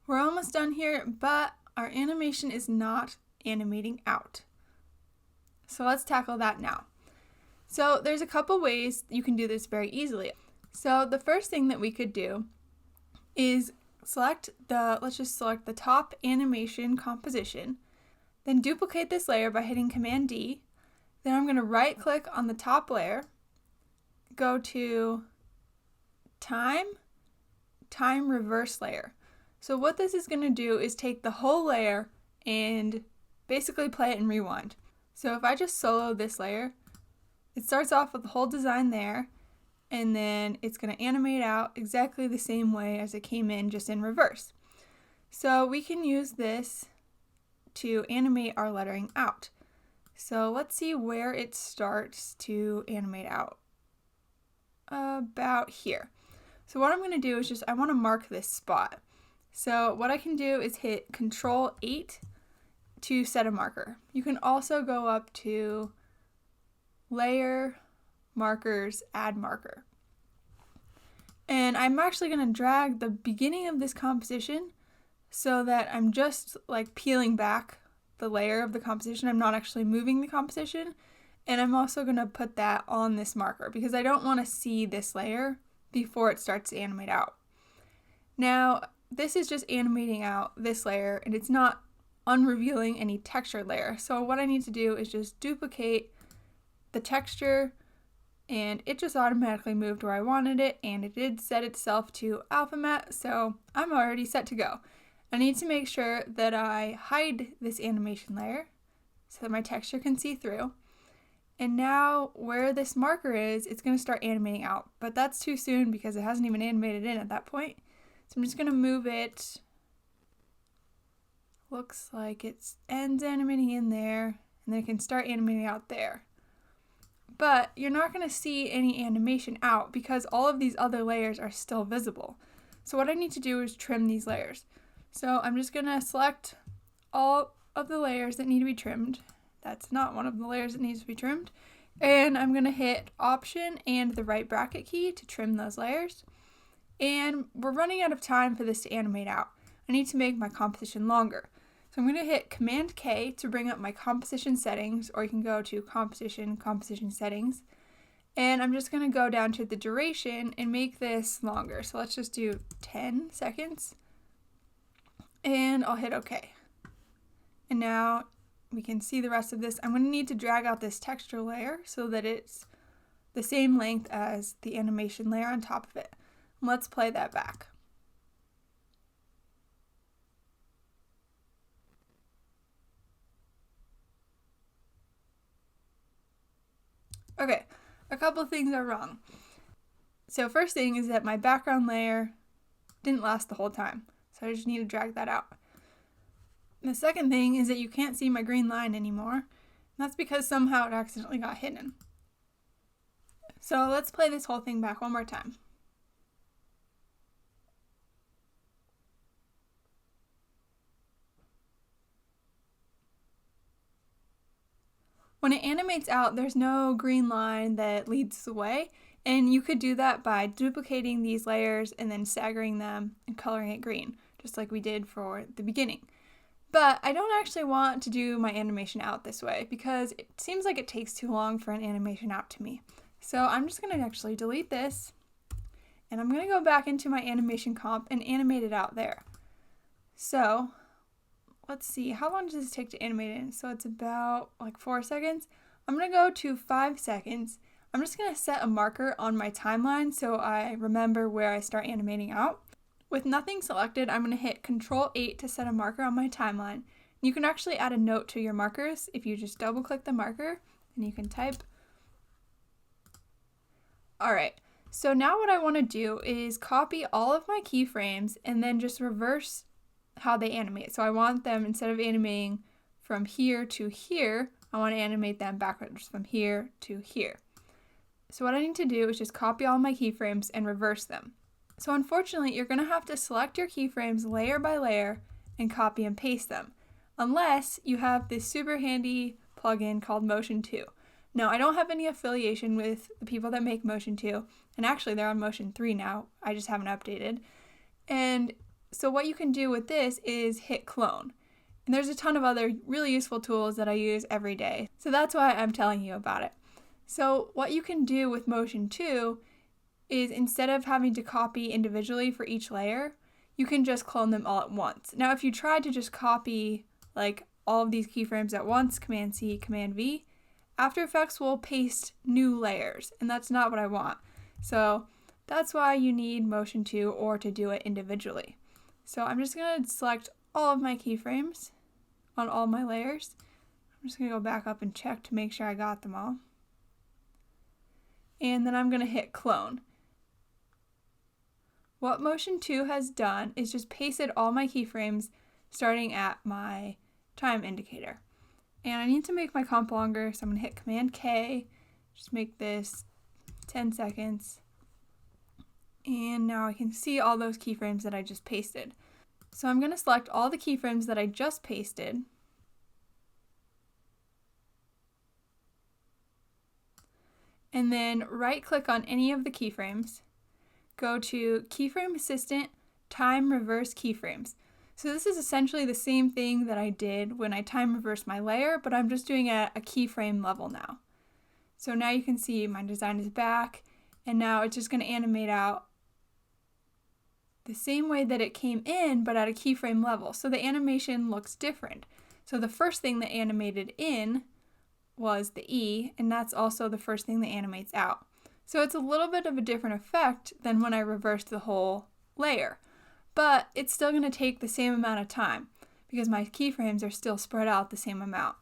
We're almost done here, but our animation is not animating out. So let's tackle that now. So there's a couple ways you can do this very easily. So the first thing that we could do is let's just select the top animation composition, then duplicate this layer by hitting Command D. Then I'm going to right click on the top layer, go to time reverse layer. So what this is going to do is take the whole layer and basically play it in rewind. So if I just solo this layer, it starts off with the whole design there, and then it's going to animate out exactly the same way as it came in, just in reverse. So we can use this to animate our lettering out. So let's see where it starts to animate out. About here. So what I'm going to do is I want to mark this spot. So what I can do is hit Control 8 to set a marker. You can also go up to Layer, Markers, Add Marker. And I'm actually going to drag the beginning of this composition so that I'm just like peeling back the layer of the composition. I'm not actually moving the composition. And I'm also going to put that on this marker because I don't want to see this layer before it starts to animate out. Now, this is just animating out this layer and it's not unrevealing any texture layer. So what I need to do is just duplicate the texture, and it just automatically moved where I wanted it, and it did set itself to alpha matte, so I'm already set to go. I need to make sure that I hide this animation layer so that my texture can see through. And now where this marker is, it's going to start animating out, but that's too soon because it hasn't even animated in at that point. So I'm just going to move it. Looks like it ends animating in there, and then it can start animating out there. But you're not going to see any animation out because all of these other layers are still visible. So what I need to do is trim these layers. So I'm just going to select all of the layers that need to be trimmed. That's not one of the layers that needs to be trimmed. And I'm going to hit Option and the right bracket key to trim those layers. And we're running out of time for this to animate out. I need to make my composition longer. So I'm going to hit Command K to bring up my composition settings, or you can go to composition settings. And I'm just going to go down to the duration and make this longer. So let's just do 10 seconds. And I'll hit OK. And now we can see the rest of this. I'm going to need to drag out this texture layer so that it's the same length as the animation layer on top of it. Let's play that back. Okay, a couple of things are wrong. So first thing is that my background layer didn't last the whole time, so I just need to drag that out. And the second thing is that you can't see my green line anymore, and that's because somehow it accidentally got hidden. So let's play this whole thing back one more time. When it animates out, there's no green line that leads the way, and you could do that by duplicating these layers and then staggering them and coloring it green, just like we did for the beginning. But I don't actually want to do my animation out this way because it seems like it takes too long for an animation out to me. So I'm just going to actually delete this, and I'm going to go back into my animation comp and animate it out there. So let's see, how long does this take to animate in? So it's about like 4 seconds. I'm going to go to 5 seconds. I'm just going to set a marker on my timeline so I remember where I start animating out. With nothing selected, I'm going to hit Control 8 to set a marker on my timeline. You can actually add a note to your markers if you just double click the marker and you can type. Alright, so now what I want to do is copy all of my keyframes and then just reverse how they animate. So I want them, instead of animating from here to here, I want to animate them backwards from here to here. So what I need to do is just copy all my keyframes and reverse them. So unfortunately, you're going to have to select your keyframes layer by layer and copy and paste them, unless you have this super handy plugin called Motion 2. Now, I don't have any affiliation with the people that make Motion 2, and actually they're on Motion 3 now. I just haven't updated. And So what you can do with this is hit clone. And there's a ton of other really useful tools that I use every day. So that's why I'm telling you about it. So what you can do with Motion 2 is instead of having to copy individually for each layer, you can just clone them all at once. Now if you try to just copy like all of these keyframes at once, Command C, Command V, After Effects will paste new layers, and that's not what I want. So that's why you need Motion 2 or to do it individually. So I'm just going to select all of my keyframes on all my layers. I'm just going to go back up and check to make sure I got them all. And then I'm going to hit clone. What Motion 2 has done is just pasted all my keyframes starting at my time indicator. And I need to make my comp longer, so I'm going to hit Command K, just make this 10 seconds. And now I can see all those keyframes that I just pasted. So I'm going to select all the keyframes that I just pasted. And then right click on any of the keyframes. Go to Keyframe Assistant, Time Reverse Keyframes. So this is essentially the same thing that I did when I time reversed my layer, but I'm just doing it at a keyframe level now. So now you can see my design is back, and now it's just going to animate out the same way that it came in, but at a keyframe level. So the animation looks different. So the first thing that animated in was the E, and that's also the first thing that animates out. So it's a little bit of a different effect than when I reversed the whole layer, but it's still going to take the same amount of time because my keyframes are still spread out the same amount.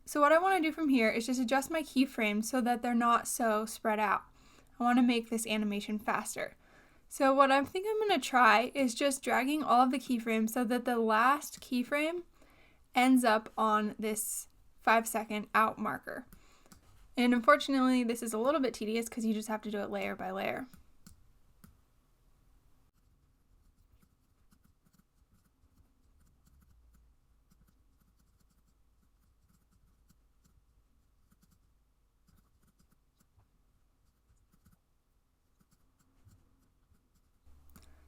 So what I want to do from here is just adjust my keyframes so that they're not so spread out. I want to make this animation faster. So what I think I'm going to try is just dragging all of the keyframes so that the last keyframe ends up on this 5-second out marker. And unfortunately, this is a little bit tedious because you just have to do it layer by layer.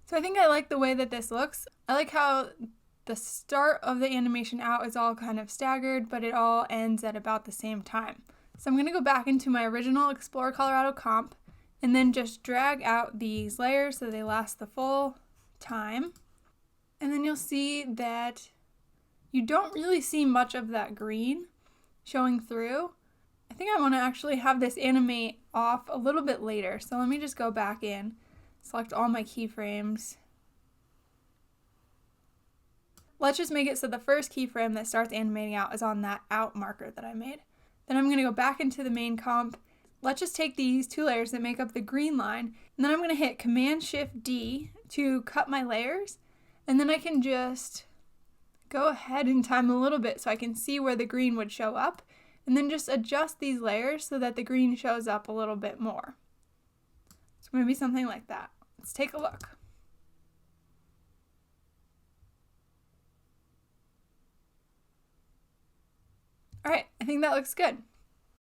So I think I like the way that this looks. I like how the start of the animation out is all kind of staggered, but it all ends at about the same time. So I'm going to go back into my original Explore Colorado comp and then just drag out these layers so they last the full time. And then you'll see that you don't really see much of that green showing through. I think I want to actually have this animate off a little bit later. So let me just go back in, select all my keyframes. Let's just make it so the first keyframe that starts animating out is on that out marker that I made. Then I'm going to go back into the main comp. Let's just take these two layers that make up the green line, and then I'm going to hit Command-Shift-D to cut my layers, and then I can just go ahead and time a little bit so I can see where the green would show up, and then just adjust these layers so that the green shows up a little bit more. So maybe something like that. Let's take a look. All right, I think that looks good.